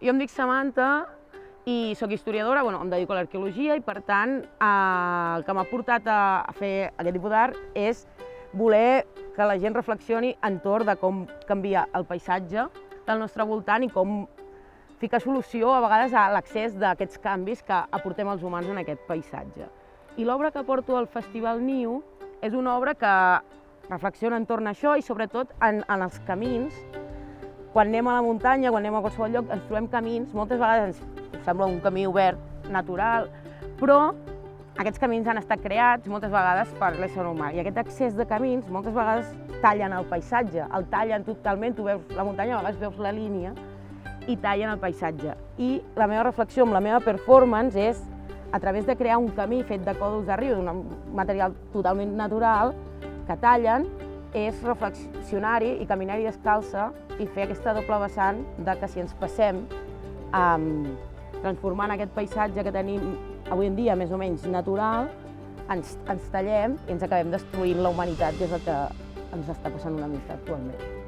Jo em dic Samantha i sóc historiadora, em dedico a l'arqueologia i, per tant, el que m'ha portat a fer aquest tipus d'art és voler que la gent reflexioni entorn de com canvia el paisatge del nostre voltant i com ficar solució a vegades a l'accés d'aquests canvis que aportem els humans en aquest paisatge. I l'obra que porto al Festival Niu és una obra que reflexiona entorn a això i sobretot en els camins. Quan anem a la muntanya, quan anem a qualsevol lloc, ens trobem camins, moltes vegades ens sembla un camí obert, natural, però aquests camins han estat creats moltes vegades per l'ésser humà i aquest excés de camins moltes vegades tallen el paisatge, el tallen totalment, tu veus la muntanya, a vegades veus la línia i tallen el paisatge. I la meva reflexió amb la meva performance és, a través de crear un camí fet de còdols de riu, d'un material totalment natural, que tallen, és reflexionar-hi i caminar-hi descalça i fer aquesta doble vessant de que si ens passem transformant aquest paisatge que tenim avui en dia més o menys natural, ens tallem i ens acabem destruint la humanitat, que és el que ens està passant una mica actualment.